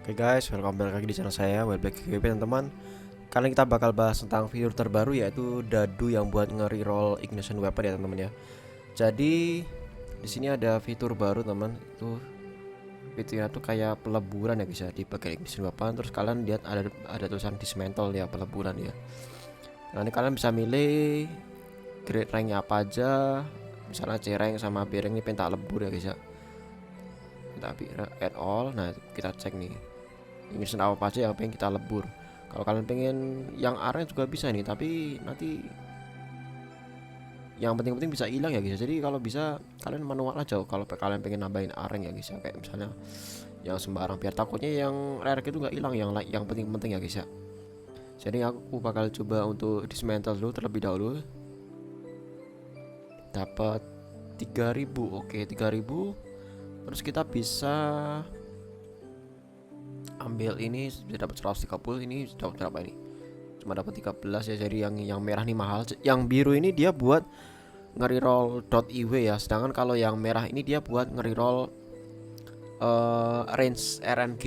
Oke guys, welcome balik lagi di channel saya, Wellback KGP teman-teman. Kali ini kita bakal bahas tentang fitur terbaru, yaitu dadu yang buat nge-reroll ignition weapon ya teman-teman ya. Jadi di sini ada fitur baru teman, itu fiturnya tuh kayak peleburan ya guys ya, di bagian ignition weapon. Terus kalian lihat ada tulisan dismantle ya, peleburan ya. Nah ini kalian bisa milih grade ranknya apa aja, misalnya C rank sama B rank ini pengen tak lebur ya guys ya. Tapi add all, nah kita cek nih ignition apa aja yang pengen kita lebur. Kalau kalian pengen yang aren juga bisa nih, tapi nanti yang penting-penting bisa hilang ya guys. Jadi kalau bisa kalian manual aja kalau kalian pengen nambahin aren ya guys ya, kayak misalnya yang sembarang, biar takutnya yang rare itu nggak hilang, yang penting-penting ya guys ya. Jadi aku bakal coba untuk dismantle dulu terlebih dahulu. Dapat 3000, oke 3000. Terus kita bisa ambil ini, sudah dapat 130. Ini dapat berapa ini? Cuma dapat 13 ya. Jadi yang merah nih mahal. Yang biru ini dia buat nge-reroll .iw ya. Sedangkan kalau yang merah ini dia buat nge-reroll range RNG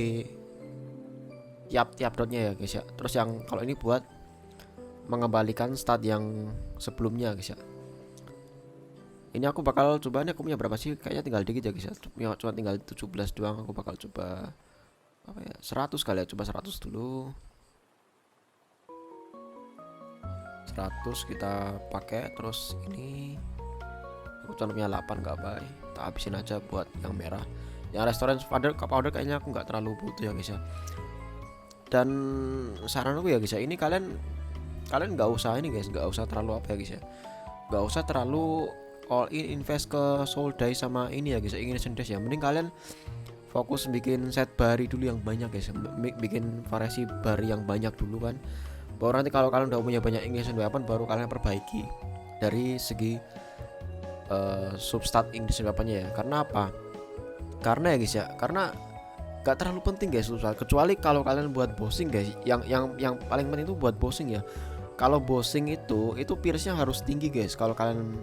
tiap dotnya ya guys ya. Terus yang kalau ini buat mengembalikan stat yang sebelumnya guys ya. Ini aku bakal coba, ini aku punya berapa sih? Kayaknya tinggal dikit ya guys ya. Cuma tinggal 17 doang. Aku bakal coba apa ya, 100 kali ya, coba 100 dulu. 100 kita pakai. Terus ini aku cuma punya 8, gak baik, tak habisin aja buat yang merah. Yang restoran powder kayaknya aku nggak terlalu butuh ya guys ya. Dan saran aku ya guys ya, ini kalian nggak usah ini guys, nggak usah terlalu apa ya guys ya, nggak usah terlalu all in invest ke soul die sama ini ya guys ya, ignition dash ya. Mending kalian fokus bikin set bari dulu yang banyak guys, bikin variasi bari yang banyak dulu kan, baru nanti kalau kalian udah punya banyak ignition weapon baru kalian perbaiki dari segi substat ignition weaponnya ya. Karena apa? Karena ya guys ya, karena gak terlalu penting guys substat, kecuali kalau kalian buat bossing guys. Yang paling penting itu buat bossing ya. Kalau bossing itu pierce-nya harus tinggi guys. Kalau kalian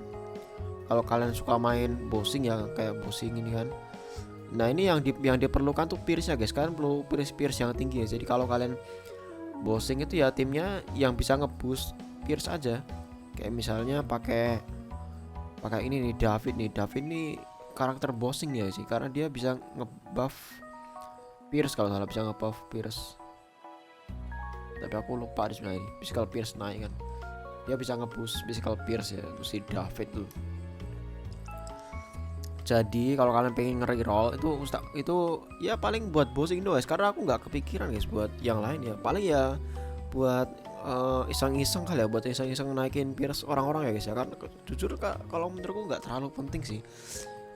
suka main bossing ya, kayak bossing ini kan. Nah ini yang diperlukan tuh pierce ya guys. Kalian perlu pierce yang tinggi ya. Jadi kalau kalian bossing itu ya timnya yang bisa ngeboost pierce aja. Kayak misalnya pakai ini nih, David nih karakter bossing ya sih, karena dia bisa ngebuff pierce, kalau salah bisa ngebuff pierce. Tapi aku lupa di sebelah ini. Physical pierce naik kan. Dia bisa ngeboost physical pierce ya, itu si David tuh. Jadi kalau kalian pengen nge-reroll itu ya paling buat bossing doang guys, karena aku nggak kepikiran guys buat yang lain ya. Paling ya buat iseng-iseng kali ya, buat iseng-iseng naikin pierce orang-orang ya guys ya. Karena jujur kalau menurutku nggak terlalu penting sih.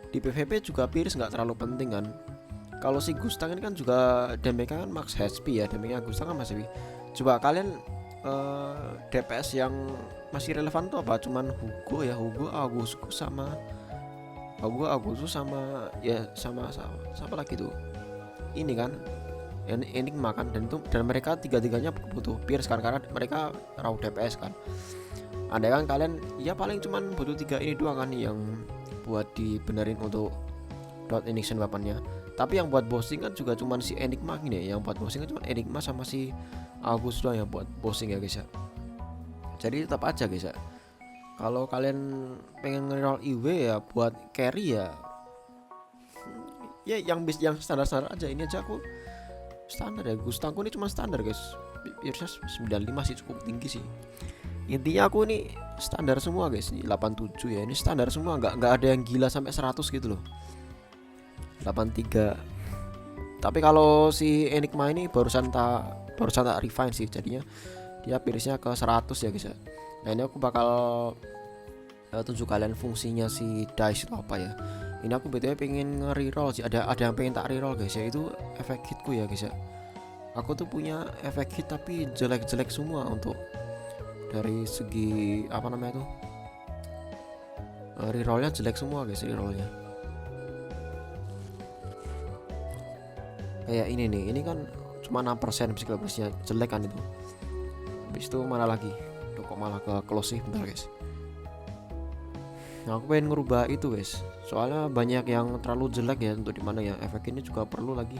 Di PvP juga pierce nggak terlalu penting kan. Kalau si Gustang ini kan juga damage kan max HP ya, damage-nya Gustang kan masih. Coba kalian DPS yang masih relevan tuh apa? Cuman Hugo, Agustus sama siapa lagi tuh? Ini kan Enigma kan, dan mereka tiga-tiganya butuh pierce kan, karena mereka raw DPS kan. Andai kan kalian ya paling cuman butuh 3 ini doang kan yang buat dibenerin untuk dot ignition weaponnya. Tapi yang buat bossing kan juga cuman si Enigma ini ya. Yang buat bossing kan cuma Enigma sama si Agus doang yang buat bossing ya guys ya. Jadi tetap aja guys ya, kalau kalian pengen nge-roll IW ya buat carry ya yang standar-standar aja. Ini aja aku standar ya, Gustangku ini cuma standar guys. Pierce 95 sih, cukup tinggi sih. Intinya aku ini standar semua guys. Ini 87 ya, ini standar semua, nggak ada yang gila sampai 100 gitu loh. 83. Tapi kalau si Enigma ini barusan tak refine sih, jadinya dia pierce-nya ke 100 ya guys ya. Nah ini aku bakal tunjuk kalian fungsinya si dice itu apa ya. Ini aku btw pengen nge-reroll sih, ada yang pengen tak reroll guys ya, itu efek hitku ya guys ya. Aku tuh punya efek hit tapi jelek-jelek semua untuk dari segi apa namanya tuh, rerollnya jelek semua guys, rerollnya. Kayak ini nih, ini kan cuma 6% physical pierce-nya, jelek kan itu. Habis itu mana lagi? Duh, kok malah ke close sih, bentar guys. Nah aku pengen ngerubah itu guys, soalnya banyak yang terlalu jelek ya untuk dimana ya. Efek ini juga perlu lagi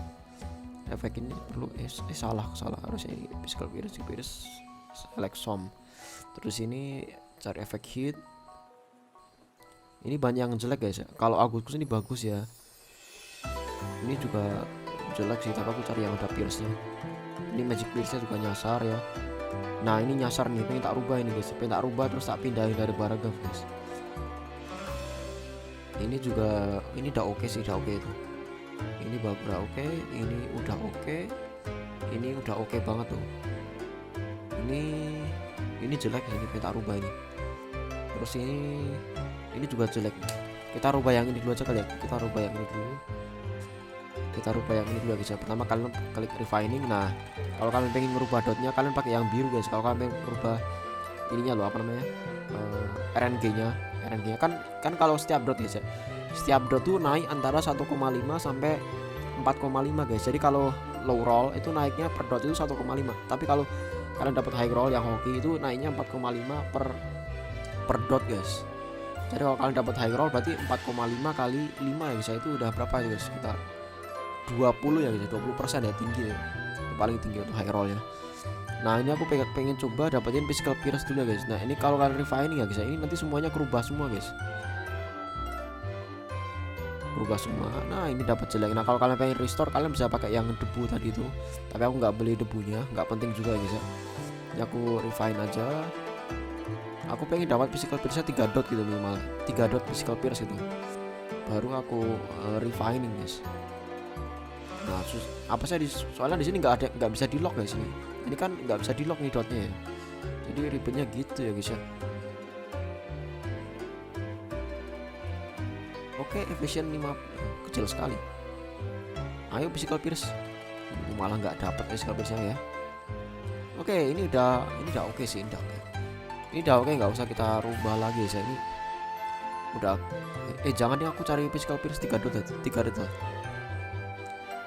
efek ini perlu salah harusnya ini physical pierce select some. Terus ini cari efek hit. Ini banyak yang jelek guys ya. Kalau Agustus ini bagus ya. Ini juga jelek sih, tapi aku cari yang ada pierce-nya. Ini magic pierce-nya juga nyasar ya. Nah ini nyasar nih, pengen tak rubah ini guys. Pengen tak rubah terus tak pindahin dari paragraf guys. Ini juga, ini udah oke sih, udah oke itu. Ini udah oke, ini udah oke. Ini udah oke banget tuh. Ini jelek ya, ini pengen tak rubah ini. Terus ini juga jelek. Kita rubah yang ini dulu aja kali ya. Kita rubah yang ini dulu guys ya. Pertama kalian klik refining. Nah kalau kalian pengen merubah dotnya, kalian pakai yang biru guys. Kalau kalian pengen merubah ininya loh, apa namanya, RNG nya kan kalau setiap dot guys ya, setiap dot tuh naik antara 1,5 sampai 4,5 guys. Jadi kalau low roll itu naiknya per dot itu 1,5, tapi kalau kalian dapat high roll yang hoki itu naiknya 4,5 per dot guys. Jadi kalau kalian dapat high roll berarti 4,5 kali 5 ya guys, itu udah berapa ya guys, sekitar 20 ya guys, 20% ya, tinggi ya, itu paling tinggi untuk high roll ya. Nah ini aku pengen coba dapetin physical pierce dulu ya guys. Nah ini kalau kalian refining ya guys, ini nanti semuanya kerubah semua guys, berubah semua. Nah ini dapat jelek. Nah kalau kalian pengen restore, kalian bisa pakai yang debu tadi itu, tapi aku nggak beli debunya, nggak penting juga guys ya. Ini aku refine aja. Aku pengen dapat physical pierce 3 dot gitu minimal, 3 dot physical pierce itu baru aku refining guys. Nah apa saya soalnya di sini nggak bisa di lock guys ini kan nggak bisa di lock nih dotnya ya, jadi ribetnya gitu ya guys ya. Oke, efisien 5 kecil sekali. Ayo physical pierce. Malah nggak dapat physical pierce ya. Oke, ini udah oke sih, ini udah oke, nggak usah kita rubah lagi ya. Ini udah jangan nih, aku cari physical pierce 3 dot aja, 3 dot.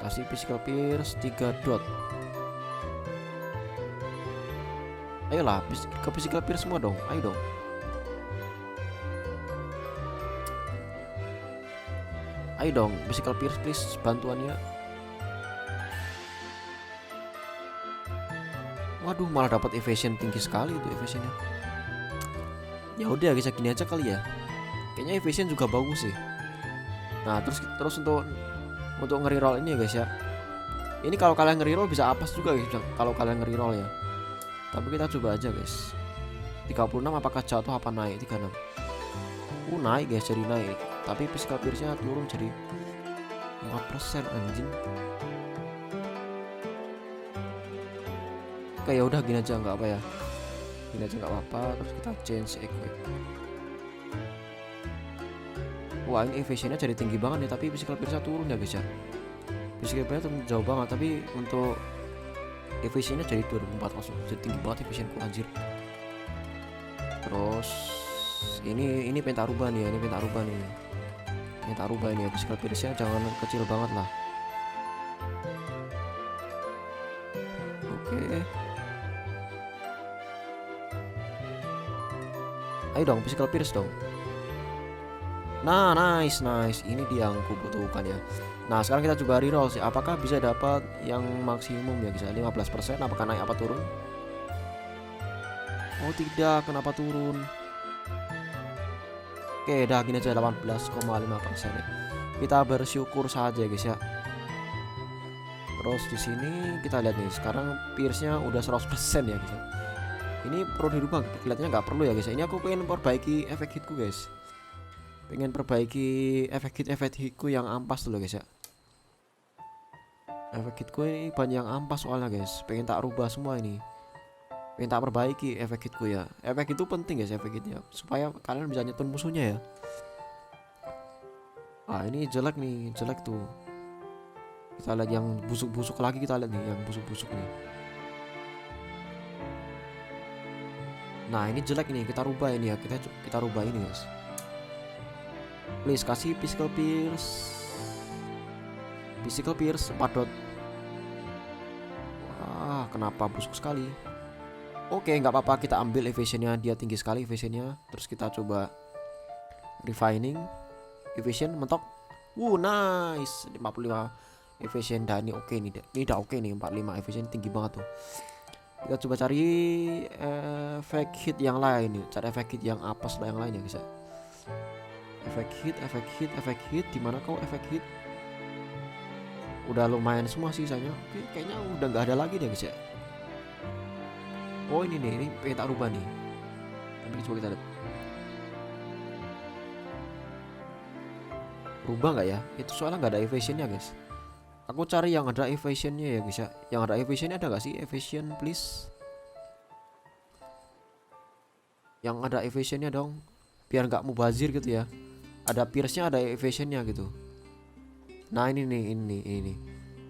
Kasih physical pierce 3 dot. Ayolah ke physical pierce semua dong, ayo dong. Ayo dong, physical pierce please, bantuannya. Waduh, malah dapat evasion tinggi sekali itu evasionnya. Ya udah guys, gini aja kali ya. Kayaknya evasion juga bagus sih. Nah, terus untuk nge-reroll ini ya guys ya. Ini kalau kalian nge-reroll bisa apes juga guys, kalau kalian nge-reroll ya. Tapi kita coba aja guys. 36 apakah jatuh apa naik? 36. Naik guys, jadi naik. Tapi physical pierce-nya turun jadi 4% anjing. Oke ya udah, gini aja nggak apa ya. Gini aja nggak apa-apa. Terus kita change equip. Wah ini evasionnya jadi tinggi banget nih, tapi physical pierce-nya turun ya guys ya. Physical pierce turun jauh banget, tapi untuk evasionnya jadi 2400. Jadi tinggi banget evasionku anjir. Terus ini pengen rubah nih ya, ini pengen rubah nih. Kita rubah ini ya, physical pierce-nya jangan kecil banget lah. Oke. Ayo dong physical pierce dong. Nah, nice. Ini dia yang kubutuhkan ya. Nah, sekarang kita coba reroll sih. Apakah bisa dapat yang maksimum ya guys? 15%. Apakah naik apa turun? Oh, tidak. Kenapa turun? Oke, dah gini aja 18,5% ya. Kita bersyukur saja guys ya. Terus di sini kita lihat nih, sekarang pierce-nya udah 100% ya guys ya. Ini perlu dirubah, kelihatannya nggak perlu ya guys. Ini aku pengen perbaiki efek hitku guys. Pengen perbaiki efek hitku yang ampas dulu guys ya. Efek hitku ini banyak yang ampas soalnya guys. Pengen tak rubah semua ini. Pengen tak perbaiki efek hitku ya. Efek itu penting guys, efek hitnya supaya kalian bisa nyetun musuhnya ya. Ini jelek nih, jelek tuh. Kita lihat yang busuk-busuk lagi, kita lihat nih yang busuk-busuk nih. Nah ini jelek nih, kita rubah ini ya, kita rubah ini guys. Please kasih physical pierce 4 dot. Wah kenapa busuk sekali. Oke nggak apa-apa, kita ambil evasionnya, dia tinggi sekali evasionnya. Terus kita coba refining, evasion mentok. Nice 55. efisien. Dah ini oke nih, ini udah oke nih 45 efisien tinggi banget tuh. Kita coba cari efek hit yang lain nih, cari efek hit yang apes lah yang lain ya guys ya. Efek hit di mana kau efek hit? Udah lumayan semua sisanya. Oke, kayaknya udah nggak ada lagi deh guys ya. Oh ini nih, ini pengen tak rubah nih. Tapi coba kita lihat. Rubah nggak ya? Itu soalnya nggak ada evasionnya guys. Aku cari yang ada evasionnya ya guys ya. Yang ada evasionnya ada nggak sih? Evasion please. Yang ada evasionnya dong. Biar nggak mubazir gitu ya. Ada pierce-nya, ada evasionnya gitu. Nah ini nih,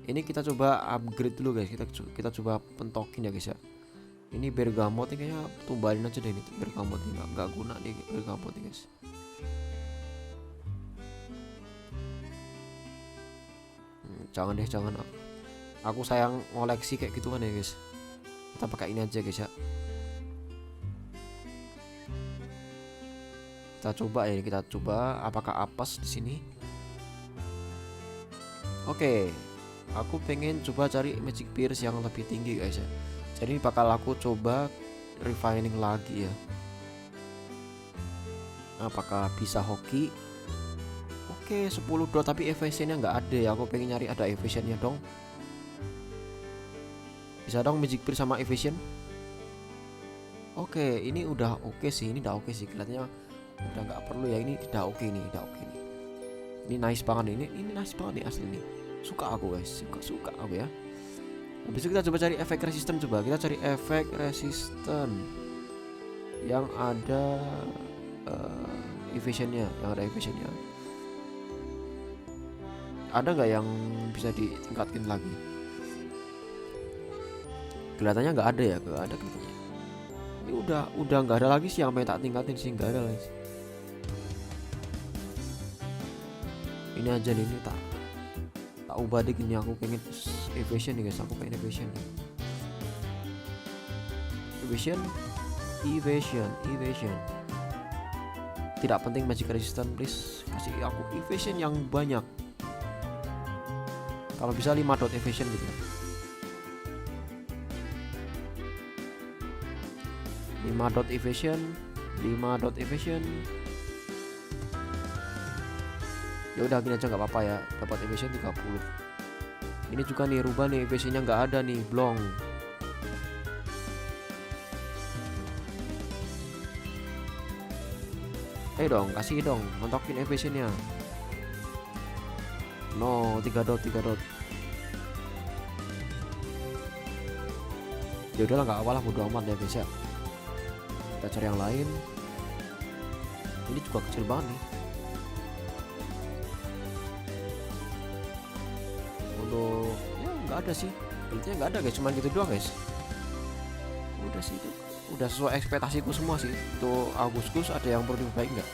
ini kita coba upgrade dulu guys. Kita coba pentokin ya guys ya. Ini bergamot ini kayaknya tumbalin aja deh, ini bergamot ini nggak guna nih bergamot nih guys. Jangan deh, jangan. Aku sayang ngoleksi kayak gitu kan ya guys. Kita pakai ini aja guys ya. Kita coba ya, kita coba apakah apes di sini. Oke, aku pengen coba cari magic pierce yang lebih tinggi guys ya. Jadi bakal aku coba refining lagi ya. Apakah bisa hoki? Oke, 10 dot tapi efisiennya nggak ada ya. Aku pengen nyari ada efisiennya dong. Bisa dong magic pierce sama efisien. Oke, ini udah oke sih, ini udah oke sih. Kelihatannya udah nggak perlu ya. Ini udah oke nih, udah oke nih. Ini nice banget nih. Ini nice banget nih asli nih. Suka aku guys, suka aku ya. Habis itu kita coba cari efek resisten, coba kita cari efek resisten yang ada efisiennya, ada nggak yang bisa ditingkatin lagi? Kelihatannya nggak ada ya, nggak ada kelihatannya. Ini udah nggak ada lagi sih yang pengen tak tingkatin sih, nggak ada lagi. Ini aja nih, ini tak ubah deh gini. Aku pengen evasion nih guys, aku pengen evasion. Tidak penting magic resistance, please kasih aku evasion yang banyak. Kalau bisa 5 dot evasion gitu. 5 dot evasion. Ya udah gini aja nggak apa-apa ya, dapat evasion 30. Ini juga nih rubah nih, evasionnya nggak ada nih, blong. Dong, kasih dong, mentokin evasionnya. No, 3 dot. Ya udahlah, nggak apa-apa lah, bodo amat ya guys ya. Kita cari yang lain. Ini juga kecil banget nih. Untuk ya nggak ada sih, intinya nggak ada guys, cuman gitu doang guys. Udah sih, itu udah sesuai ekspektasiku semua sih. Tuh Agustus ada yang perlu diperbaiki nggak?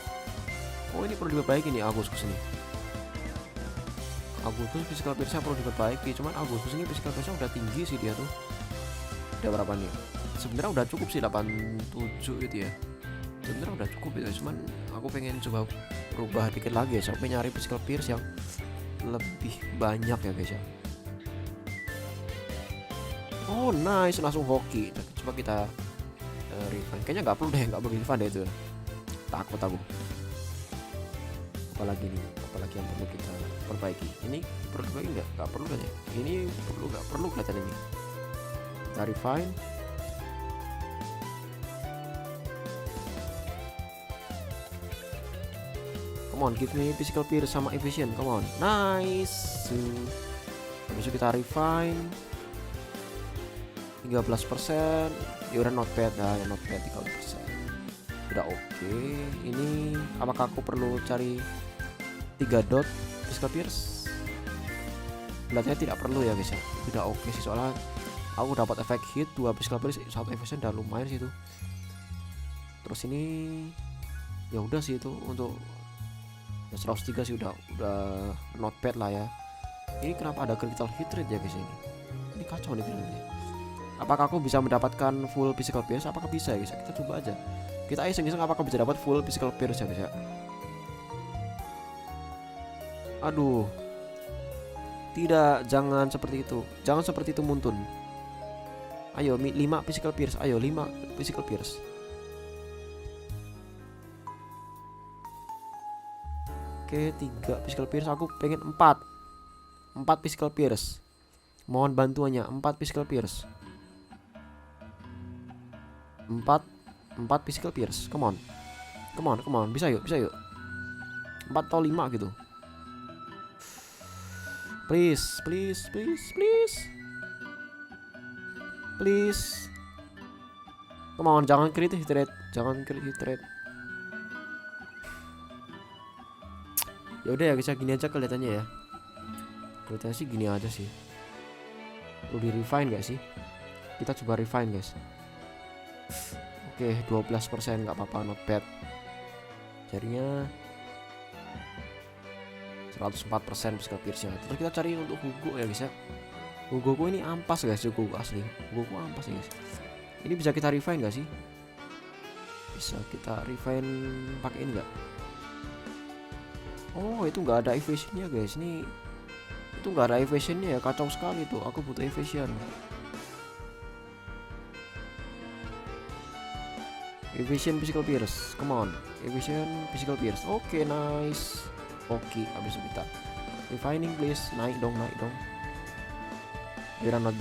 Oh ini perlu diperbaiki nih Agustus ini. Agustus physical pierce perlu diperbaiki, cuman Agustus ini physical pierce udah tinggi sih dia tuh. Udah berapa nih? Sebenarnya udah cukup sih 87 gitu ya. Sebenarnya udah cukup ya, cuman aku pengen coba berubah dikit lagi ya, sampai nyari physical pierce yang lebih banyak ya guys ya. Oh nice, langsung hoki. Coba kita refund. Kayaknya nggak perlu refund deh itu. Takut aku. Apalagi yang perlu kita perbaiki. Ini perlu diperbaiki nggak perlu kan ya. Ini nggak perlu kelihatan ini. Kita refine. Come on, give me physical pierce sama efficient. Come on, nice. Habis itu kita refine 13%. Ya udah not bad dah, ya not bad 30%. Udah oke. Ini apakah aku perlu cari 3 dot physical pierce? Kelihatannya tidak perlu ya guys ya. Udah oke sih, soalnya aku dapat efek hit 2 physical pierce, 1 efficient, udah lumayan sih itu. Terus ini ya udah sih itu untuk 103 sih udah not bad lah ya. Ini kenapa ada critical hit rate ya guys ini? Ini kacau nih filmnya. Apakah aku bisa mendapatkan full physical pierce? Apakah bisa ya guys? Kita coba aja. Kita iseng-iseng apakah bisa dapat full physical pierce ya guys ya. Aduh. Tidak, jangan seperti itu. Jangan seperti itu Muntun. Ayo 5 physical pierce. Ayo 5 physical pierce. Oke 3 physical pierce. Aku pengen 4 physical pierce. Mohon bantuannya 4 physical pierce. 4 physical pierce. Come on. Bisa yuk. 4 atau 5 gitu. Please. Come on, jangan crit hit rate. Ya udah ya guys, gini aja kelihatannya ya. Kelihatannya sih gini aja sih. Perlu di refine gak sih? Kita coba refine guys. Oke 12% nggak apa-apa, not bad. Jadinya 104% physical pierce-nya. Terus kita cari untuk Hugo ya guys ya. Hugo ini ampas guys, Hugo asli. Hugo ampas ya guys. Ini bisa kita refine gak sih? Bisa kita refine pakai ini nggak? Oh itu nggak ada evasionnya guys. Ini itu nggak ada evasionnya ya, kacau sekali tuh. Aku butuh evasion. Evasion physical pierce, come on. Evasion physical pierce. Oke, nice. Oke, habis itu kita refining please. Naik dong. Ya not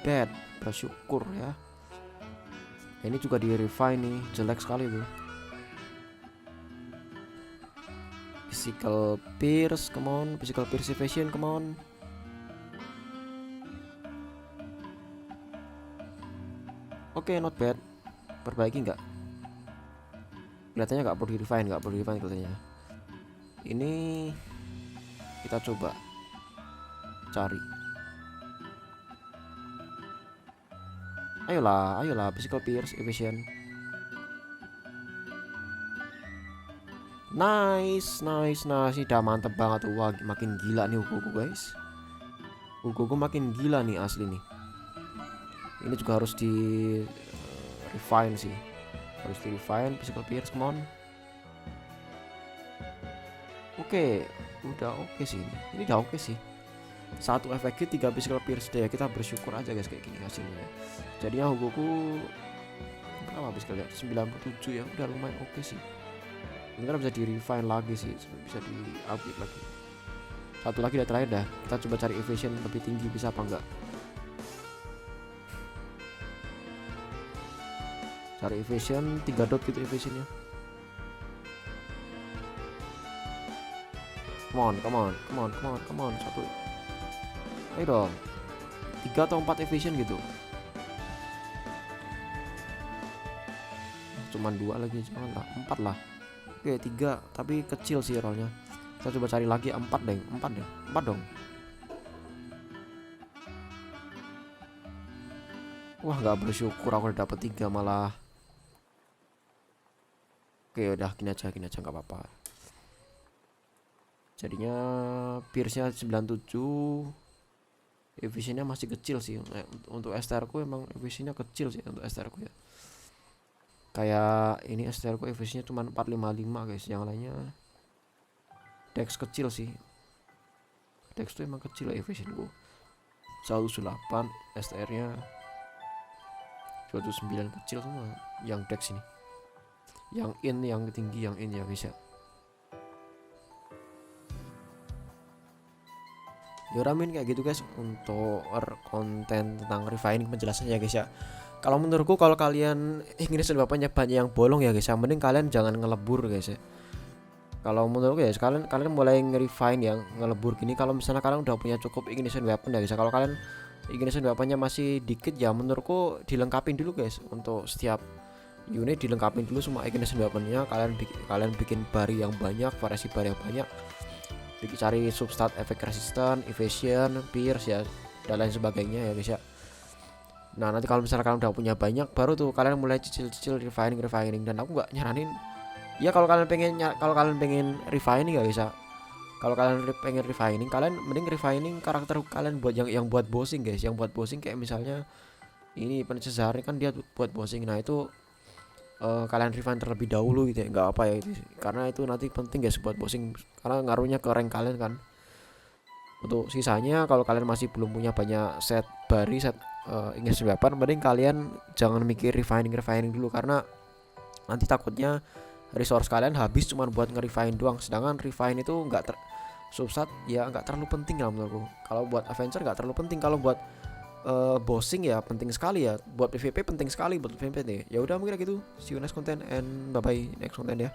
bad. Bersyukur ya. Ini juga di refine nih, jelek sekali tuh. Physical pierce, come on. Physical pierce evasion, come on. Oke, not bad. Perbaiki nggak? Kelihatannya nggak perlu di refine kelihatannya. Ini kita coba cari. Ayolah physical pierce evasion. Nice. Udah mantep banget tuh. Wah, makin gila nih Hugo guys. Hugo makin gila nih asli nih. Ini juga harus di refine sih. Harus di refine physical pierce, come on. Oke, udah oke sih ini. Ini udah oke sih. 1 efek 3 physical pierce deh. Kita bersyukur aja guys kayak gini hasilnya. Jadinya Hugoku berapa physical ya? 97 ya. Udah lumayan oke sih. Ini kan bisa di refine lagi sih, bisa di upgrade lagi. Satu lagi udah terakhir dah. Kita coba cari evasion lebih tinggi, bisa apa enggak? Cari evasion 3 dot gitu evasionnya. Come on. Satu. Ayo dong. 3 atau 4 evasion gitu. Cuman 2 lagi, jangan lah, 4 lah. Oke 3, tapi kecil sih rollnya. Kita coba cari lagi 4 dong. Wah nggak bersyukur, aku udah dapet 3 malah. Oke udah gini aja nggak apa-apa. Jadinya pierce-nya 97. Efisiennya masih kecil sih. Untuk STR ku emang efisiennya kecil sih untuk STR ku ya. Kayak ini STR ku efisiennya cuma 455 guys. Yang lainnya Dex kecil sih. Dex tuh emang kecil ya efisien ku. 108 STR nya 29 kecil semua. Yang Dex ini, yang tinggi, yang in ya guys ya. Yoramin kayak gitu guys untuk konten tentang refining penjelasannya guys ya. Kalau menurutku kalau kalian ingin sebabnya banyak yang bolong ya guys ya, mending kalian jangan ngelebur guys ya. Kalau menurutku ya kalian mulai nge-refine yang ngelebur gini kalau misalnya kalian udah punya cukup ignition weapon ya guys ya. Kalau kalian ignition weaponnya masih dikit ya menurutku dilengkapin dulu guys. Untuk setiap unit dilengkapin dulu semua ignition weaponnya. Kalian bikin bari yang banyak, variasi bari yang banyak. Cari substat efek resistant, evasion, pierce ya dan lain sebagainya ya guys ya. Nah nanti kalau misalnya kalian udah punya banyak, baru tuh kalian mulai cicil refining. Dan aku nggak nyaranin ya kalau kalian pengen refining ya guys ya. Kalau kalian pengen refining, kalian mending refining karakter kalian buat yang buat bossing guys. Yang buat bossing kayak misalnya ini Cesar kan dia buat bossing. Nah itu kalian refine terlebih dahulu gitu ya, nggak apa ya itu, karena itu nanti penting guys buat bossing karena ngaruhnya ke rank kalian kan. Untuk sisanya kalau kalian masih belum punya banyak set bari, set engagement weapon, mending kalian jangan mikir refining dulu, karena nanti takutnya resource kalian habis cuma buat nge-refine doang. Sedangkan refine itu nggak subsat ya, nggak terlalu penting lah menurutku. Kalau buat adventure nggak terlalu penting, kalau buat bossing ya penting sekali ya, buat PVP penting sekali, buat PVP nih. Ya udah mungkin gitu. See you next content and bye bye next content ya.